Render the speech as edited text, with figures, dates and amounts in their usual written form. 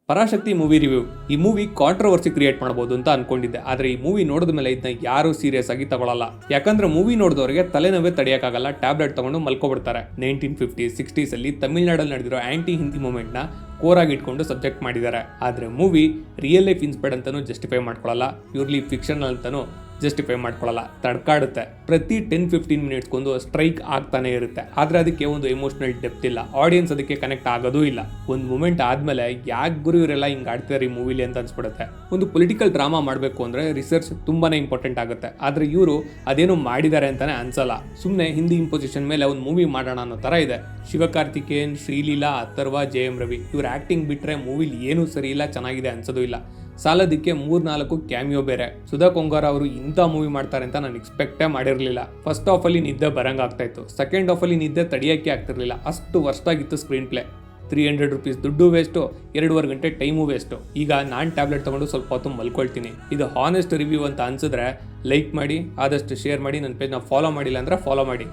Parashakti movie review. ಈ movie controversy create ಮಾಡಬಹುದು ಅಂತ ಅನ್ಕೊಂಡಿದ್ದೆ, ಆದ್ರೆ ಈ ಮೂವಿ ನೋಡಿದ ಮೇಲೆ ಇದನ್ನ ಯಾರು ಸೀರಿಯಸ್ ಆಗಿ ತಗೊಳ್ಳಲ್ಲ. ಯಾಕಂದ್ರೆ ಮೂವಿ ನೋಡಿದವರಿಗೆ ತಲೆನೋವೇ ತಡೆಯಕ್ಕಾಗಲ್ಲ, ಟ್ಯಾಬ್ಲೆಟ್ ತಗೊಂಡು ಮಲ್ಕೊಬಿಡ್ತಾರೆ. 1950s 60s ಅಲ್ಲಿ ತಮಿಳ್ನಾಡಲ್ಲಿ ನಡೆದಿರೋ ಆಂಟಿ ಹಿಂದಿ ಮೂವ್ಮೆಂಟ್ ನ ಕೋರಾಗಿ ಇಟ್ಕೊಂಡು ಸಬ್ಜೆಕ್ಟ್ ಮಾಡಿದ್ದಾರೆ. ಆದ್ರೆ ಮೂವಿ ರಿಯಲ್ ಲೈಫ್ ಇನ್ಸ್ಪೈರ್ಡ್ ಅಂತಾನು ಜಸ್ಟಿಫೈ ಮಾಡ್ಕೊಳ್ಳಲ್ಲ, ಪ್ಯೂರ್ಲಿ ಫಿಕ್ಷನಲ್ ಅಂತಾನು ಜಸ್ಟಿಫೈ ಮಾಡ್ಕೊಳ್ಳಲ್ಲ. ತಡ್ಕಾಡುತ್ತೆ. ಪ್ರತಿ 10-15 ಮಿನಿಟ್ಸ್ಗೊಂದು ಸ್ಟ್ರೈಕ್ ಆಗ್ತಾನೆ ಇರುತ್ತೆ, ಆದ್ರೆ ಅದಕ್ಕೆ ಒಂದು ಎಮೋಷನಲ್ ಡೆಪ್ತ್ ಇಲ್ಲ, ಆಡಿಯನ್ಸ್ ಅದಕ್ಕೆ ಕನೆಕ್ಟ್ ಆಗೋದೂ ಇಲ್ಲ. ಒಂದು ಮೂಮೆಂಟ್ ಆದ್ಮೇಲೆ ಯಾಕೆ ಗುರು ಇವರೆಲ್ಲ ಹಿಂಗ್ ಆಡ್ತಿದ್ದಾರೆ ಈ ಮೂವಿಲಿ ಅಂತ ಅನ್ಸ್ಬಿಡುತ್ತೆ. ಒಂದು ಪೊಲಿಟಿಕಲ್ ಡ್ರಾಮಾ ಮಾಡಬೇಕು ಅಂದ್ರೆ ರಿಸರ್ಚ್ ತುಂಬಾನೇ ಇಂಪಾರ್ಟೆಂಟ್ ಆಗುತ್ತೆ, ಆದ್ರೆ ಇವರು ಅದೇನು ಮಾಡಿದ್ದಾರೆ ಅಂತಾನೆ ಅನ್ಸಲ್ಲ. ಸುಮ್ಮನೆ ಹಿಂದಿ ಇಂಪೋಸಿಷನ್ ಮೇಲೆ ಒಂದು ಮೂವಿ ಮಾಡೋಣ ಅನ್ನೋ ತರ ಇದೆ. ಶಿವಕಾರ್ತಿಕೇಯನ್, ಶ್ರೀಲೀಲಾ, ಅಥರ್ವ, ಜಯಂ ರವಿ ಇವ್ರ ಆಕ್ಟಿಂಗ್ ಬಿಟ್ರೆ ಮೂವಿಲಿ ಏನೂ ಸರಿ ಇಲ್ಲ, ಚೆನ್ನಾಗಿದೆ ಅನ್ಸೋದು ಇಲ್ಲ. ಸಾಲದಕ್ಕೆ 3-4 ಕ್ಯಾಮಿಯೋ ಬೇರೆ. ಸುಧಾ ಕೊಂಗಾರ ಅವರು ಇಂಥ ಮೂವಿ ಮಾಡ್ತಾರೆ ಅಂತ ನಾನು ಎಕ್ಸ್ಪೆಕ್ಟೇ ಮಾಡಿರಲಿಲ್ಲ. ಫಸ್ಟ್ ಹಾಫ್ ಅಲ್ಲಿ ನಿದ್ದೆ ಬರಂಗ್ ಆಗ್ತಾ ಇತ್ತು, ಸೆಕೆಂಡ್ ಹಾಫ್ ಅಲ್ಲಿ ನಿದ್ದೆ ತಡೆಯೋಕ್ಕೆ ಆಗ್ತಿರ್ಲಿಲ್ಲ, ಅಷ್ಟು ವರ್ಸ್ಟ್ ಆಗಿತ್ತು ಸ್ಕ್ರೀನ್ ಪ್ಲೇ. 300 ರೂಪೀಸ್ ದುಡ್ಡು ವೇಸ್ಟು, 2.5 ಗಂಟೆ ಟೈಮು ವೇಸ್ಟು. ಈಗ ನಾನು ಟ್ಯಾಬ್ಲೆಟ್ ತೊಗೊಂಡು ಸ್ವಲ್ಪ ಹೊತ್ತು ಮಲ್ಕೊಳ್ತೀನಿ. ಇದು ಹಾನೆಸ್ಟ್ ರಿವ್ಯೂ ಅಂತ ಅನ್ಸಿದ್ರೆ ಲೈಕ್ ಮಾಡಿ, ಆದಷ್ಟು ಶೇರ್ ಮಾಡಿ, ನನ್ನ ಪೇಜ್ನ ಫಾಲೋ ಮಾಡಿಲ್ಲ ಅಂದರೆ ಫಾಲೋ ಮಾಡಿ.